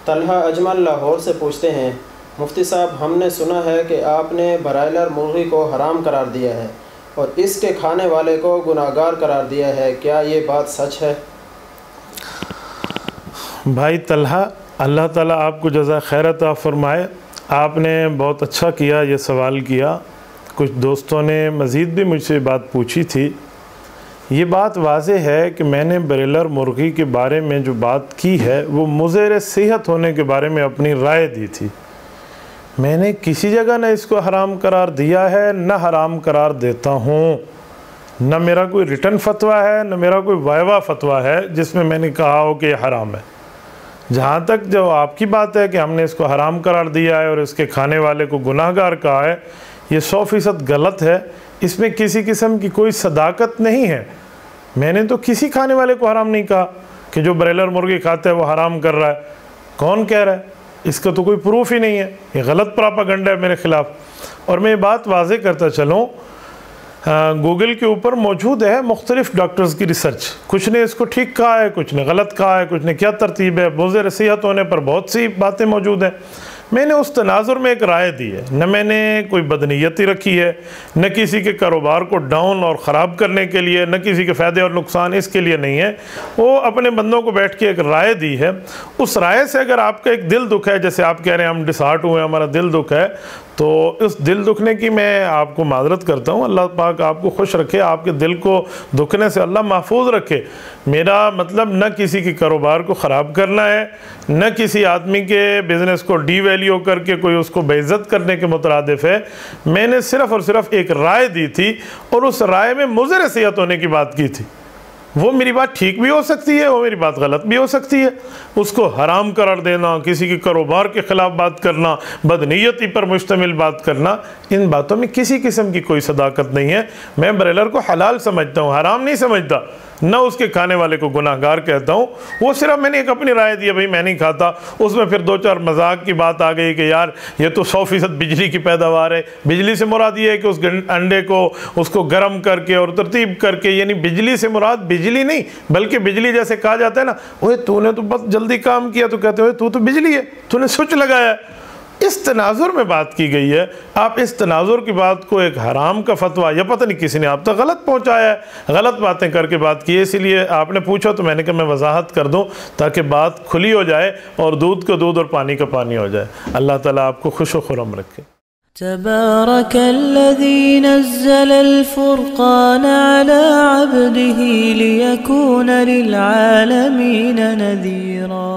طلحہ اجمل لاہور سے پوچھتے ہیں، مفتی صاحب ہم نے سنا ہے کہ آپ نے برائلر مرغی کو حرام قرار دیا ہے اور اس کے کھانے والے کو گناہگار قرار دیا ہے، کیا یہ بات سچ ہے؟ بھائی طلحہ، اللہ تعالیٰ آپ کو جزا خیر عطا فرمائے۔ آپ نے بہت اچھا کیا، یہ سوال کیا۔ کچھ دوستوں نے مزید بھی مجھ سے بات پوچھی تھی۔ یہ بات واضح ہے کہ میں نے برائلر مرغی کے بارے میں جو بات کی ہے وہ مضر صحت ہونے کے بارے میں اپنی رائے دی تھی۔ میں نے کسی جگہ نہ اس کو حرام قرار دیا ہے، نہ حرام قرار دیتا ہوں، نہ میرا کوئی ریٹن فتویٰ ہے، نہ میرا کوئی وائوا فتویٰ ہے جس میں میں نے کہا ہو کہ یہ حرام ہے۔ جہاں تک جو آپ کی بات ہے کہ ہم نے اس کو حرام قرار دیا ہے اور اس کے کھانے والے کو گناہگار کہا ہے، یہ 100% غلط ہے۔ اس میں کسی قسم کی کوئی صداقت نہیں ہے۔ میں نے تو کسی کھانے والے کو حرام نہیں کہا کہ جو برائلر مرغی کھاتا ہے وہ حرام کر رہا ہے۔ کون کہہ رہا ہے؟ اس کا تو کوئی پروف ہی نہیں ہے۔ یہ غلط پراپاگنڈا ہے میرے خلاف۔ اور میں یہ بات واضح کرتا چلوں، گوگل کے اوپر موجود ہے مختلف ڈاکٹرز کی ریسرچ، کچھ نے اس کو ٹھیک کہا ہے، کچھ نے غلط کہا ہے، کچھ نے کیا ترتیب ہے، مضر صحت ہونے پر بہت سی باتیں موجود ہیں۔ میں نے اس تناظر میں ایک رائے دی ہے، نہ میں نے کوئی بدنیتی رکھی ہے، نہ کسی کے کاروبار کو ڈاؤن اور خراب کرنے کے لیے، نہ کسی کے فائدے اور نقصان اس کے لیے نہیں ہے۔ وہ اپنے بندوں کو بیٹھ کے ایک رائے دی ہے۔ اس رائے سے اگر آپ کا ایک دل دکھ ہے، جیسے آپ کہہ رہے ہیں ہم ڈسہارٹ ہوئے، ہمارا دل دکھ ہے، تو اس دل دکھنے کی میں آپ کو معذرت کرتا ہوں۔ اللہ پاک آپ کو خوش رکھے، آپ کے دل کو دکھنے سے اللہ محفوظ رکھے۔ میرا مطلب نہ کسی کے کاروبار کو خراب کرنا ہے، نہ کسی آدمی کے بزنس کو ڈی ویلیو کر کے کوئی اس کو بے عزت کرنے کے مترادف ہے۔ میں نے صرف اور صرف ایک رائے دی تھی اور اس رائے میں مضر صحت ہونے کی بات کی تھی۔ وہ میری بات ٹھیک بھی ہو سکتی ہے، وہ میری بات غلط بھی ہو سکتی ہے۔ اس کو حرام قرار دینا، کسی کے کاروبار کے خلاف بات کرنا، بدنیتی پر مشتمل بات کرنا، ان باتوں میں کسی قسم کی کوئی صداقت نہیں ہے۔ میں برائلر کو حلال سمجھتا ہوں، حرام نہیں سمجھتا، نہ اس کے کھانے والے کو گناہگار کہتا ہوں۔ وہ صرف میں نے ایک اپنی رائے دی ہے، بھائی میں نہیں کھاتا۔ اس میں پھر 2-4 مذاق کی بات آ گئی کہ یار یہ تو 100% بجلی کی پیداوار ہے۔ بجلی سے مراد یہ ہے کہ اس انڈے کو اس کو گرم کر کے اور ترتیب کر کے، یعنی بجلی سے مراد بجلی نہیں بلکہ بجلی جیسے کہا جاتا ہے نا، اوہ تو نے تو بس جلدی کام کیا، تو کہتے ہوئے تو بجلی ہے، تو نے سوئچ لگایا ہے۔ اس تناظر میں بات کی گئی ہے۔ آپ اس تناظر کی بات کو ایک حرام کا فتویٰ یا پتہ نہیں کسی نے آپ تک غلط پہنچایا ہے، غلط باتیں کر کے بات کی ہے۔ اسی لیے آپ نے پوچھا تو میں نے کہا میں وضاحت کر دوں تاکہ بات کھلی ہو جائے اور دودھ کا دودھ اور پانی کا پانی ہو جائے۔ اللہ تعالیٰ آپ کو خوش و خرم رکھے۔ تبارك الذي نزل الفرقان على عبده ليكون للعالمين نذيرا